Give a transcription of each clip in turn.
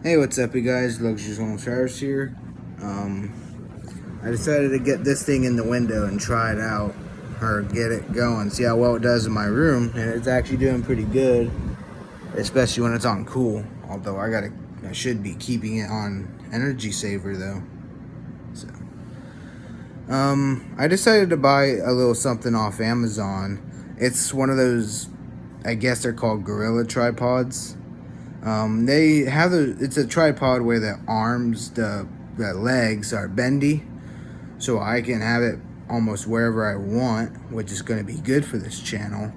Hey, what's up, you guys? Luxury's Home Service here. I decided to get this thing in the window and try it out, or get it going, see how well it does in my room, and it's actually doing pretty good, especially when it's on cool. Although I should be keeping it on energy saver though. So, I decided to buy a little something off Amazon. It's one of those, I guess they're called gorilla tripods. It's a tripod where the arms, the legs are bendy, so I can have it almost wherever I want, which is going to be good for this channel.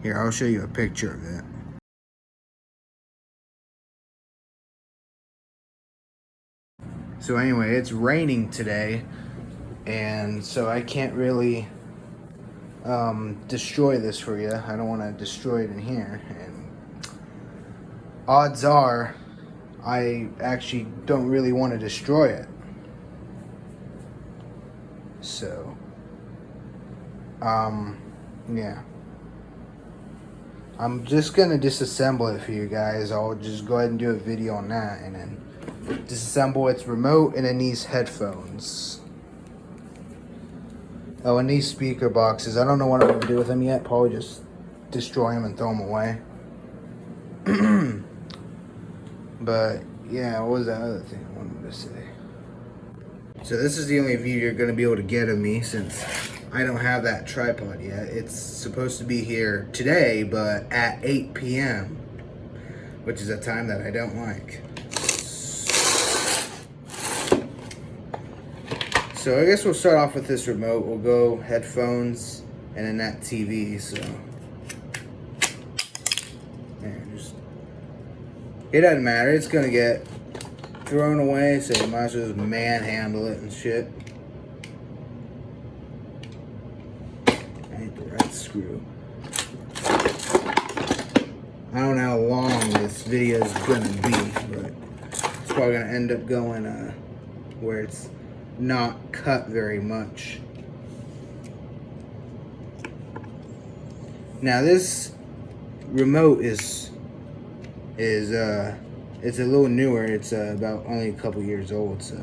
Here, I'll show you a picture of it. So anyway, it's raining today, and so I can't really destroy this for you. I don't want to destroy it in here, and odds are I actually don't really want to destroy it. So, yeah. I'm just going to disassemble it for you guys. I'll just go ahead and do a video on that, and then disassemble its remote and then these headphones. Oh, and these speaker boxes. I don't know what I'm going to do with them yet. Probably just destroy them and throw them away. But yeah, what was that other thing I wanted to say? So this is the only view you're going to be able to get of me, since I don't have that tripod yet. It's supposed to be here today, but at 8 p.m., which is a time that I don't like. So I guess we'll start off with this remote. We'll go headphones and then that TV. So it doesn't matter. It's gonna get thrown away, so you might as well just manhandle it and shit. Ain't the right screw. I don't know how long this video is gonna be, but it's probably gonna end up going where it's not cut very much. Now this remote is it's a little newer. It's about only a couple years old, so,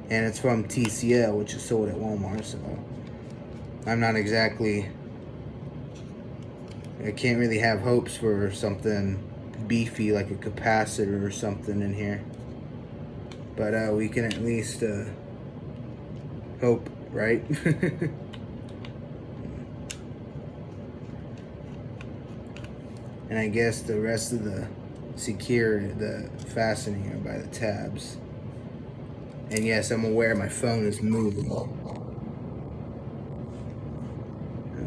and it's from TCL, which is sold at Walmart. So I'm not exactly, I can't really have hopes for something beefy like a capacitor or something in here, but we can at least hope, right? And I guess the rest of the fastening are by the tabs. And yes, I'm aware my phone is moving.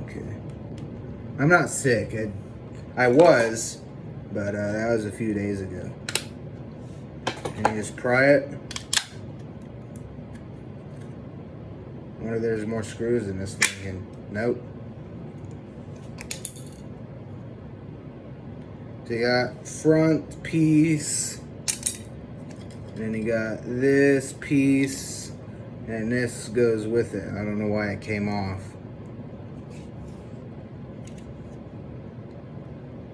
Okay. I'm not sick. I was, but that was a few days ago. And you just pry it. I wonder if there's more screws in this thing. And nope. So you got front piece, and then you got this piece, and this goes with it. I don't know why it came off.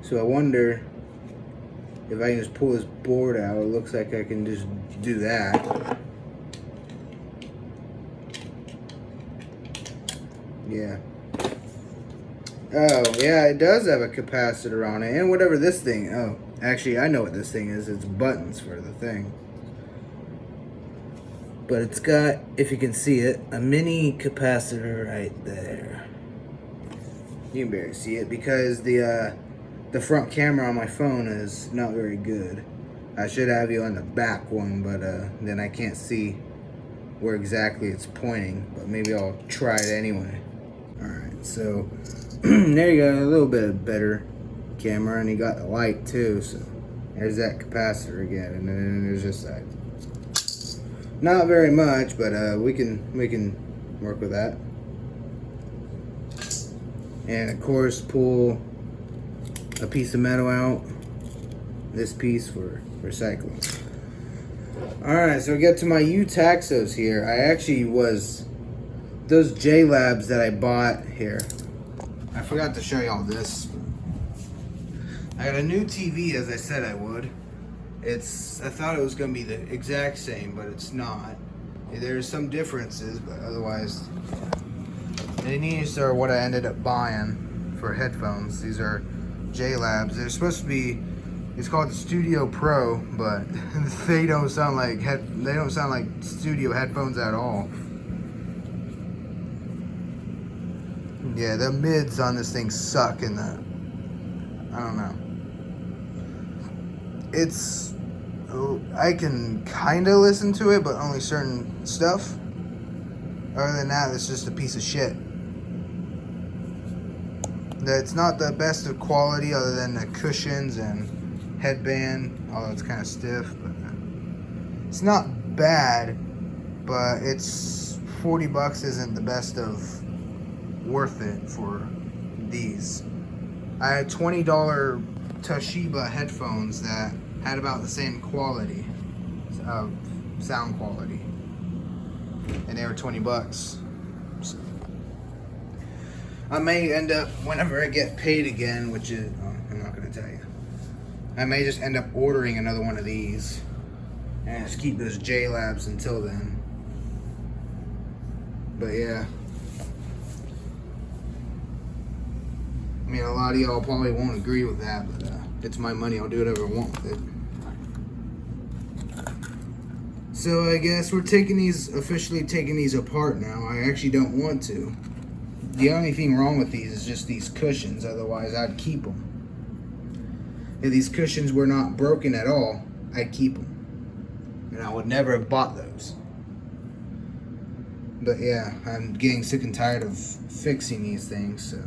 So I wonder if I can just pull this board out. It looks like I can just do that. Yeah. Oh, yeah, it does have a capacitor on it. And whatever this thing... Oh, actually, I know what this thing is. It's buttons for the thing. But it's got, if you can see it, a mini capacitor right there. You can barely see it because the front camera on my phone is not very good. I should have you on the back one, but then I can't see where exactly it's pointing. But maybe I'll try it anyway. Alright, so... there you go, a little bit better camera, and you got the light too, so there's that capacitor again, and then there's this side. Not very much, but we can work with that. And of course, pull a piece of metal out, this piece for recycling. Alright, so we get to my Utaxos here. I actually those J-Labs that I bought here. I forgot to show y'all this. I got a new TV, as I said I would. I thought it was going to be the exact same, but it's not. There's some differences, but otherwise, and these are what I ended up buying for headphones. These are J-Labs. They're supposed to be, it's called the Studio Pro, but they don't sound like studio headphones at all. Yeah, the mids on this thing suck in the, I don't know. I can kind of listen to it, but only certain stuff. Other than that, it's just a piece of shit. It's not the best of quality other than the cushions and headband, although it's kind of stiff. But it's not bad, but it's $40 isn't the best of worth it for these. I had $20 Toshiba headphones that had about the same quality of sound quality, and they were $20. So I may end up, whenever I get paid again, which is, I'm not going to tell you, I may just end up ordering another one of these and just keep those J-Labs until then. But yeah, I mean, a lot of y'all probably won't agree with that, but it's my money. I'll do whatever I want with it. So I guess we're officially taking these apart now. I actually don't want to. The only thing wrong with these is just these cushions. Otherwise, I'd keep them. If these cushions were not broken at all, I'd keep them. And I would never have bought those. But yeah, I'm getting sick and tired of fixing these things. So,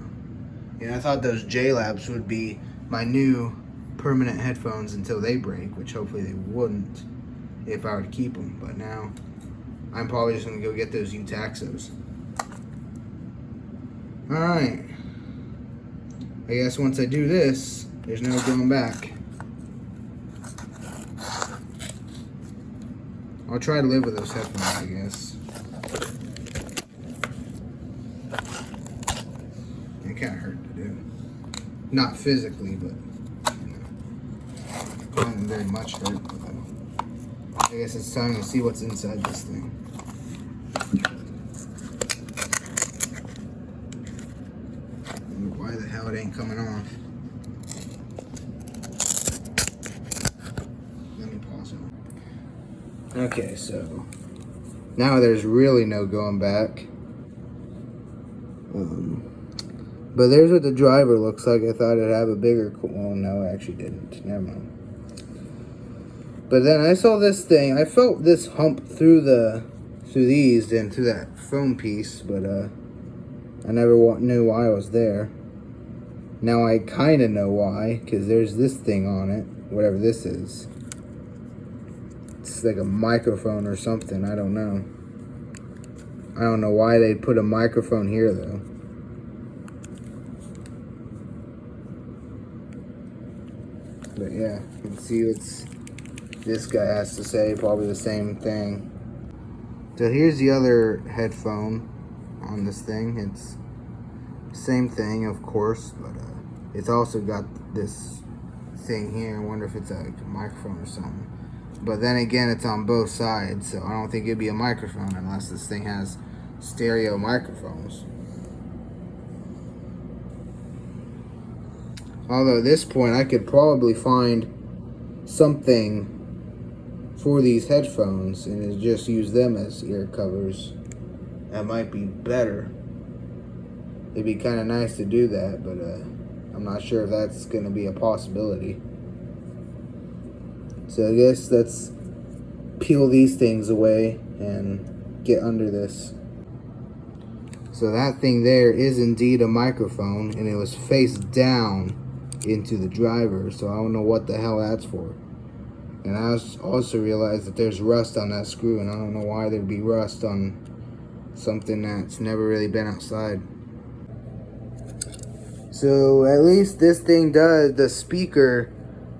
I thought those J-Labs would be my new permanent headphones until they break, which hopefully they wouldn't if I were to keep them. But now I'm probably just going to go get those Utaxos. Alright, I guess once I do this, there's no going back. I'll try to live with those headphones, I guess. It kind of hurt to do. Not physically, but not very much hurt. But I guess it's time to see what's inside this thing. Why the hell it ain't coming off? Let me pause it. Okay, so now there's really no going back. But there's what the driver looks like. I thought it'd have a bigger, well, no, it actually didn't. Never mind. But then I saw this thing. I felt this hump through these and through that foam piece, but I never knew why it was there. Now I kind of know why, because there's this thing on it, whatever this is. It's like a microphone or something, I don't know. I don't know why they put a microphone here, though. But yeah, you can see what this guy has to say, probably the same thing. So here's the other headphone on this thing. It's same thing, of course, but it's also got this thing here. I wonder if it's a microphone or something. But then again, it's on both sides, so I don't think it'd be a microphone unless this thing has stereo microphones. Although at this point, I could probably find something for these headphones and just use them as ear covers. That might be better. It'd be kind of nice to do that, but I'm not sure if that's going to be a possibility. So I guess let's peel these things away and get under this. So that thing there is indeed a microphone, and it was face down into the driver, so I don't know what the hell that's for. And I also realized that there's rust on that screw, and I don't know why there'd be rust on something that's never really been outside. So at least this thing the speaker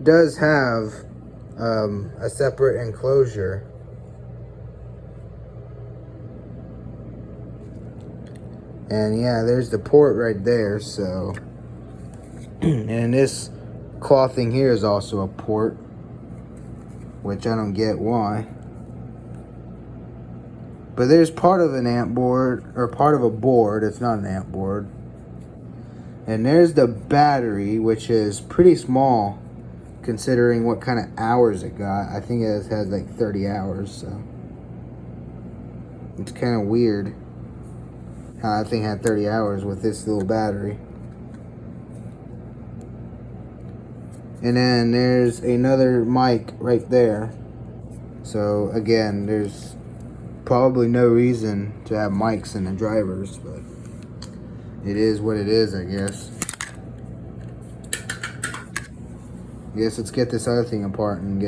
does have a separate enclosure. And yeah, there's the port right there, so. And this cloth thing here is also a port. which I don't get why. But there's part of an amp board, or part of a board, it's not an amp board. And there's the battery, which is pretty small considering what kind of hours it got. I think it has like 30 hours, so it's kind of weird how that thing had 30 hours with this little battery. And then there's another mic right there. So again, there's probably no reason to have mics in the drivers, but it is what it is, I guess. Let's get this other thing apart and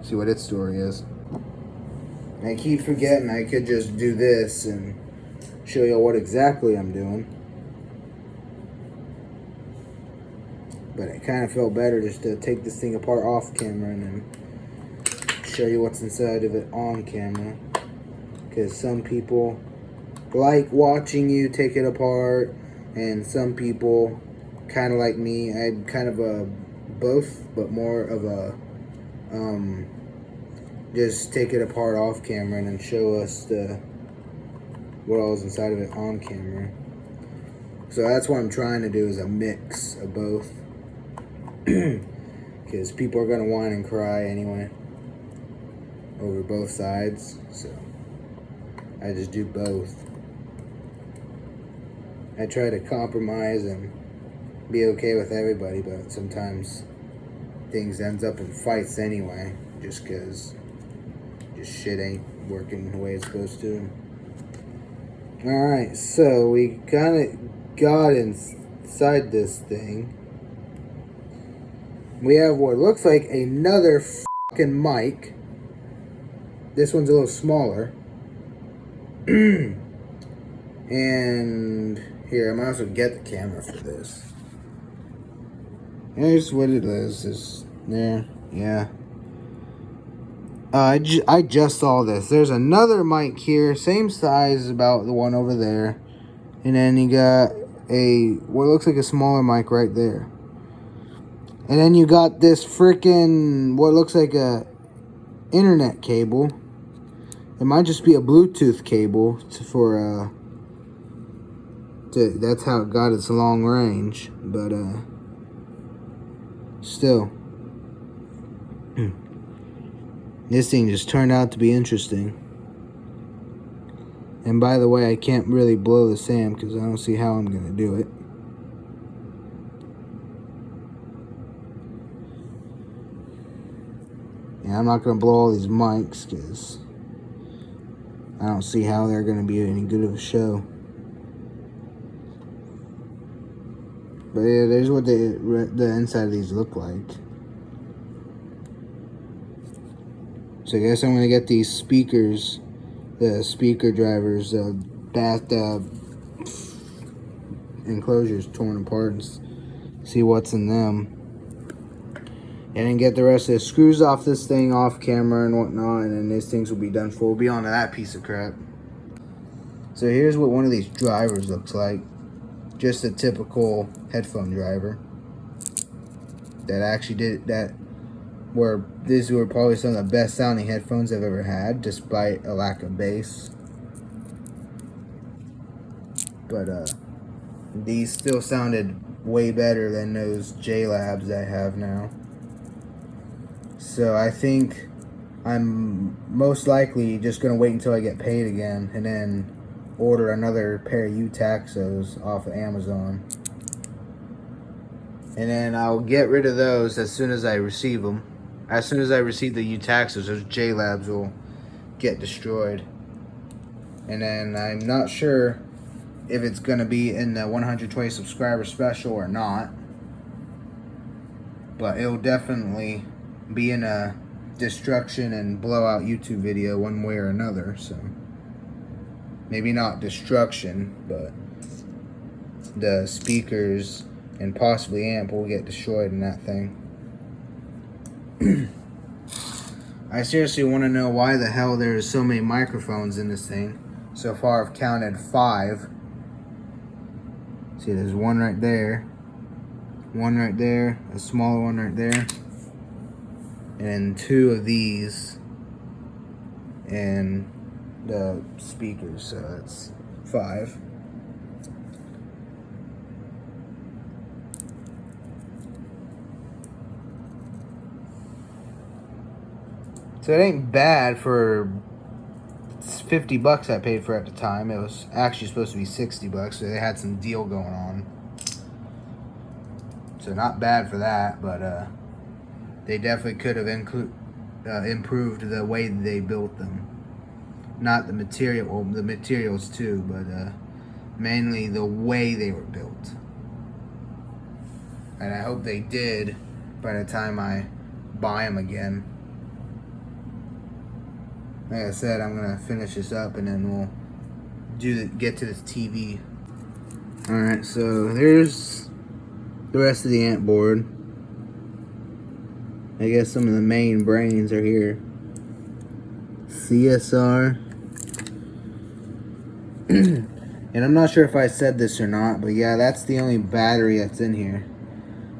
see what its story is. I keep forgetting I could just do this and show you what exactly I'm doing. But it kind of felt better just to take this thing apart off camera and then show you what's inside of it on camera. Because some people like watching you take it apart, and some people, kind of like me, I'm kind of a both, but more of a just take it apart off camera and then show us what all is inside of it on camera. So that's what I'm trying to do, is a mix of both. Because people are going to whine and cry anyway over both sides, so I just do both. I try to compromise and be okay with everybody, but sometimes things ends up in fights anyway, just because shit ain't working the way it's supposed to. Alright, so we kind of got inside this thing. We have what looks like another fucking mic. This one's a little smaller. And here, I might also get the camera for this. Here's what it is. There, yeah. I just saw this. There's another mic here, same size as about the one over there. And then you got what looks like a smaller mic right there. And then you got this freaking, what looks like a internet cable. It might just be a Bluetooth cable that's how it got its long range. But still. This thing just turned out to be interesting. And by the way, I can't really blow the SAM because I don't see how I'm going to do it. Yeah, I'm not going to blow all these mics because I don't see how they're going to be any good of a show. But yeah, there's what the inside of these look like. So I guess I'm going to get these speakers, the speaker drivers, the enclosures torn apart and see what's in them. And then get the rest of the screws off this thing off camera and whatnot, and then these things will be done for. We'll be on to that piece of crap. So here's what one of these drivers looks like. Just a typical headphone driver. These were probably some of the best sounding headphones I've ever had, despite a lack of bass. But these still sounded way better than those J-Labs I have now. So I think I'm most likely just going to wait until I get paid again and then order another pair of Utaxos off of Amazon. And then I'll get rid of those as soon as I receive them. As soon as I receive the Utaxos, those J-Labs will get destroyed. And then I'm not sure if it's going to be in the 120 subscriber special or not. But it'll definitely be in a destruction and blowout YouTube video one way or another. So maybe not destruction, but the speakers and possibly amp will get destroyed in that thing. I seriously want to know why the hell there's so many microphones in this thing. So far I've counted 5. See, there's one right there, a smaller one right there, and 2 of these, and the speakers, so that's 5. So it ain't bad for $50 I paid for at the time. It was actually supposed to be $60, so they had some deal going on. So not bad for that, but they definitely could have improved the way they built them. Not the material, well, the materials too, but mainly the way they were built. And I hope they did by the time I buy them again. Like I said, I'm gonna finish this up and then we'll get to this TV. Alright, so there's the rest of the ant board. I guess some of the main brains are here. CSR. And I'm not sure if I said this or not, but yeah, that's the only battery that's in here.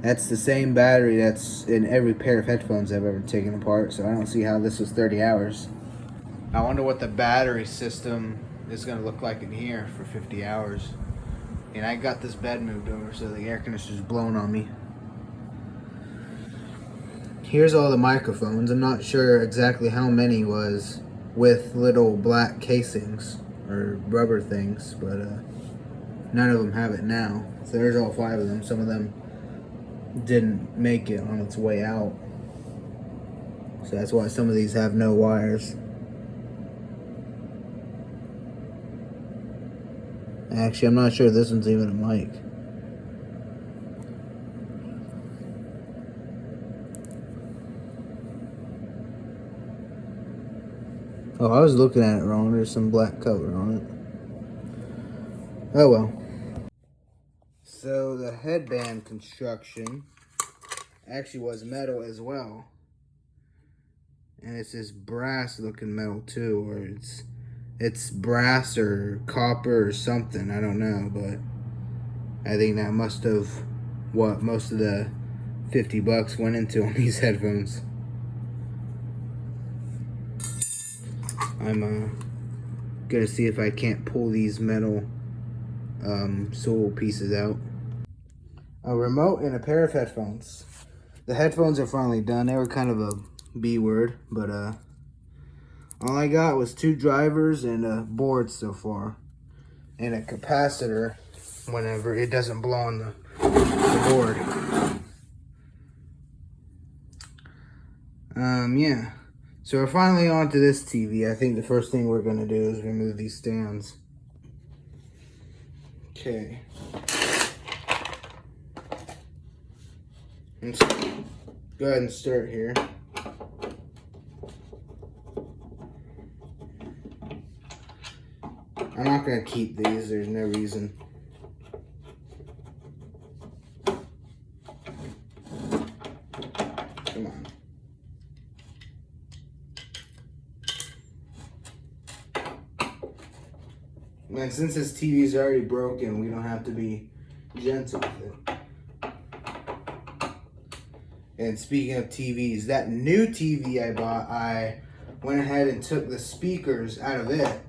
That's the same battery that's in every pair of headphones I've ever taken apart, so I don't see how this was 30 hours. I wonder what the battery system is going to look like in here for 50 hours. And I got this bed moved over so the air conditioner's blowing on me. Here's all the microphones. I'm not sure exactly how many was with little black casings or rubber things, but none of them have it now. So there's all 5 of them. Some of them didn't make it on its way out. So that's why some of these have no wires. Actually, I'm not sure this one's even a mic. Oh, I was looking at it wrong. There's some black cover on it. Oh well. So the headband construction actually was metal as well. And it's this brass looking metal too, or it's brass or copper or something, I don't know, but I think that must have what most of the $50 went into on these headphones. I'm gonna see if I can't pull these metal sole pieces out. A remote and a pair of headphones. The headphones are finally done. They were kind of a B word, but all I got was 2 drivers and a board so far, and a capacitor whenever it doesn't blow on the board. Yeah. So we're finally on to this TV. I think the first thing we're gonna do is remove these stands. Okay. Let's go ahead and start here. I'm not gonna keep these, there's no reason. Come on. And since this TV is already broken, we don't have to be gentle with it. And speaking of TVs, that new TV I bought, I went ahead and took the speakers out of it.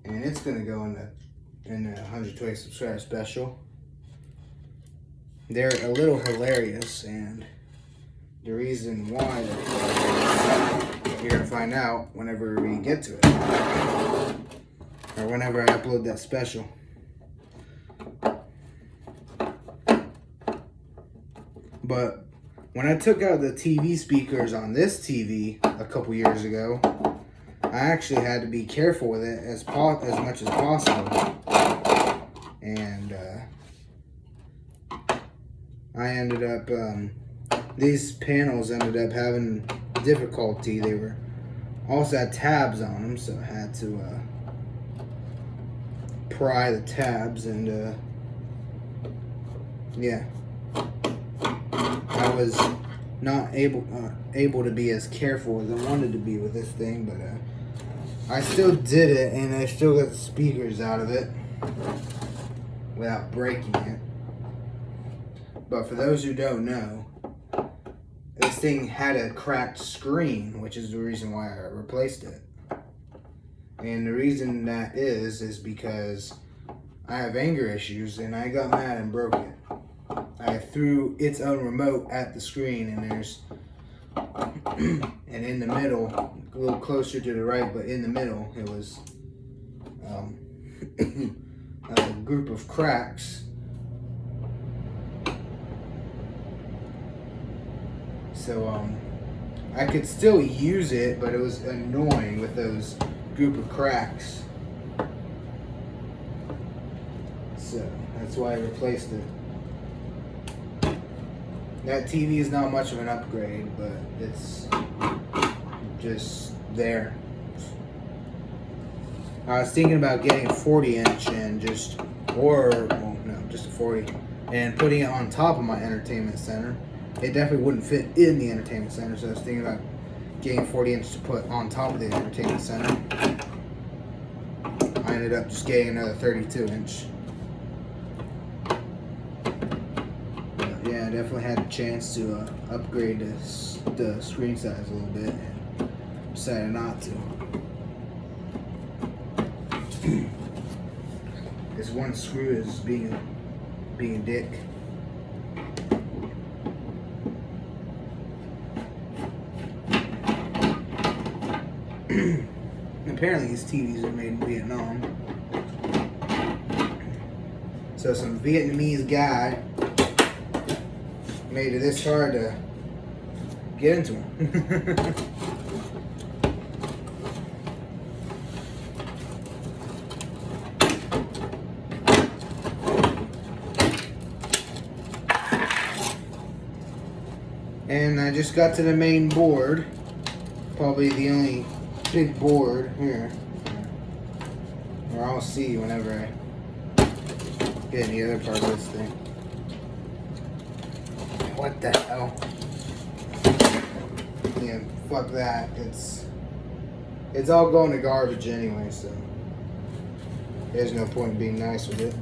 And it's gonna go in the 120 subscriber special. They're a little hilarious, and the reason why you're gonna find out whenever we get to it, or whenever I upload that special. But when I took out the TV speakers on this TV a couple years ago, I actually had to be careful with it as much as possible, and I ended up these panels ended up having difficulty. They were also had tabs on them, so I had to pry the tabs, and yeah, I was not able to be as careful as I wanted to be with this thing, but I still did it, and I still got the speakers out of it without breaking it. But for those who don't know, this thing had a cracked screen, which is the reason why I replaced it. And the reason that is because I have anger issues, and I got mad and broke it. I threw its own remote at the screen, and there's and in the middle, a little closer to the right, but in the middle, it was a group of cracks. So I could still use it, but it was annoying with those group of cracks. So that's why I replaced it. That TV is not much of an upgrade, but it's just there. I was thinking about getting a 40-inch and just a 40, and putting it on top of my entertainment center. It definitely wouldn't fit in the entertainment center, so I was thinking about getting a 40-inch to put on top of the entertainment center. I ended up just getting another 32-inch. Yeah, I definitely had a chance to upgrade the screen size a little bit, and decided not to. This one screw is being a dick. Apparently these TVs are made in Vietnam. So some Vietnamese guy made it this hard to get into them. And I just got to the main board. Probably the only big board here. Or I'll see whenever I get any other part of this thing. What the hell? Yeah, fuck that. It's all going to garbage anyway, so there's no point in being nice with it.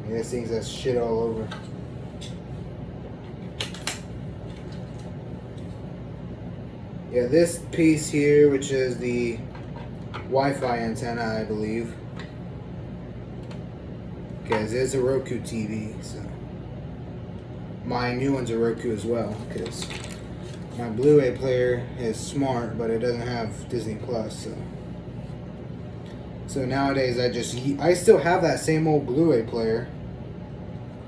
Yeah, this thing's got shit all over. Yeah, this piece here, which is the Wi-Fi antenna, I believe. Because it's a Roku TV, so my new one's a Roku as well. Because my Blu-ray player is smart, but it doesn't have Disney Plus. So nowadays, I still have that same old Blu-ray player,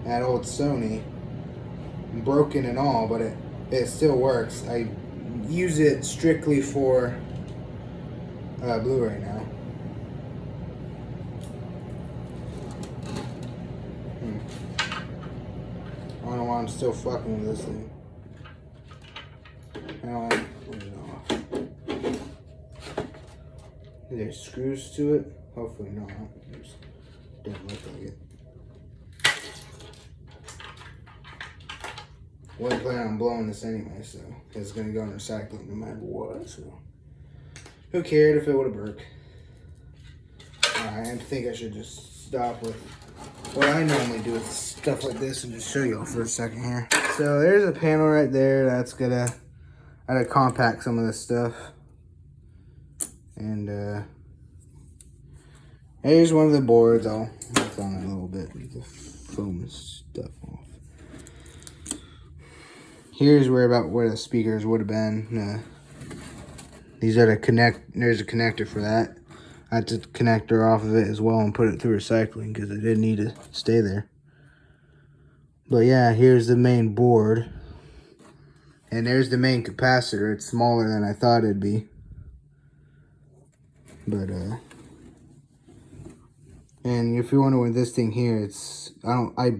that old Sony, broken and all, but it still works. I use it strictly for Blu-ray now. I don't know why I'm still fucking with this thing. Now I put it off. There's screws to it. Hopefully not. Doesn't look like it. Wasn't planning on blowing this anyway, so it's gonna go in recycling no matter what. So who cared if it would have broke? I think I should just stop with what I normally do with stuff like this and just show y'all for a second here. So there's a panel right there that's gonna compact some of this stuff, and here's one of the boards. I'll work on it a little bit, get the foam stuff off. Here's where the speakers would have been. These are there's a connector for that. I had to connector off of it as well and put it through recycling because it didn't need to stay there. But yeah, here's the main board. And there's the main capacitor. It's smaller than I thought it'd be. But and if you're wondering this thing here, I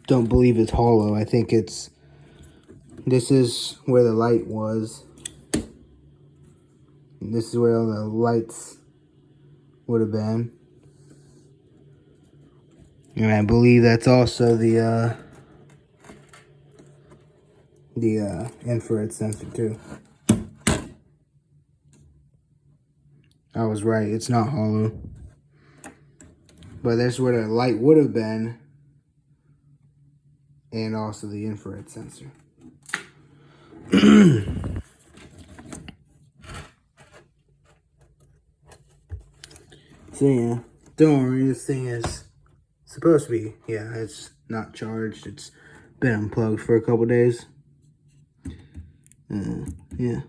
don't believe it's hollow. I think this is where the light was. And this is where all the lights would have been. And I believe that's also the infrared sensor too. I was right, it's not hollow. But that's where the light would have been. and also the infrared sensor. So yeah, don't worry, this thing is supposed to be, yeah, it's not charged. It's been unplugged for a couple days. Yeah.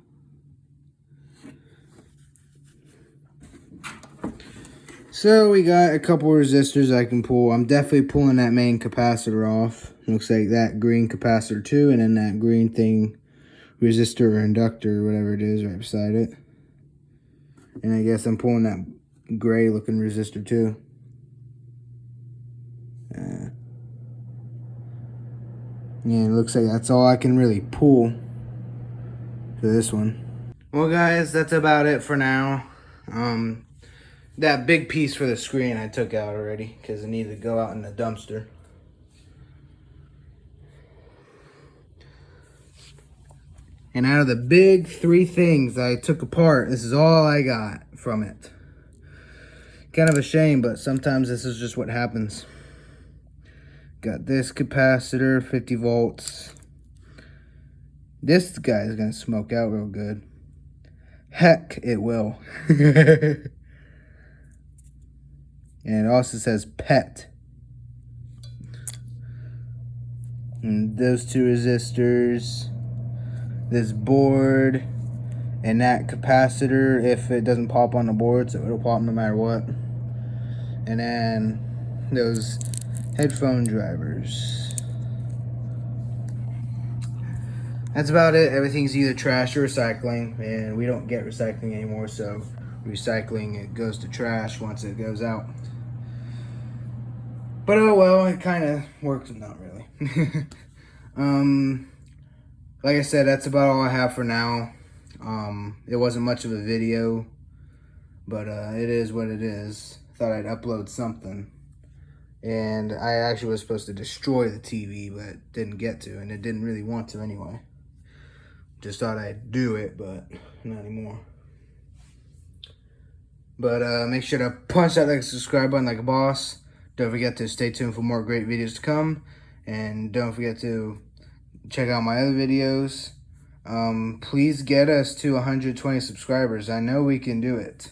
So we got a couple resistors I can pull. I'm definitely pulling that main capacitor off. Looks like that green capacitor too, and then that green thing, resistor or inductor, or whatever it is, right beside it. And I guess I'm pulling that gray looking resistor too. Yeah, it looks like that's all I can really pull for this one. Well guys, that's about it for now. That big piece for the screen I took out already because it needed to go out in the dumpster. And out of the big 3 things I took apart, this is all I got from it. Kind of a shame, but sometimes this is just what happens. Got this capacitor, 50 volts. This guy is going to smoke out real good. Heck, it will. And it also says PET. And those 2 resistors, this board, and that capacitor, if it doesn't pop on the board, so it'll pop no matter what. And then those headphone drivers. That's about it. Everything's either trash or recycling, and we don't get recycling anymore, so recycling, it goes to trash once it goes out. But oh well, it kind of works. Not really. Like I said, that's about all I have for now. It wasn't much of a video, but it is what it is. Thought I'd upload something. And I actually was supposed to destroy the TV, but didn't get to, and it didn't really want to anyway. Just thought I'd do it, but not anymore. But make sure to punch that like subscribe button like a boss. Don't forget to stay tuned for more great videos to come. And don't forget to check out my other videos. Please get us to 120 subscribers. I know we can do it.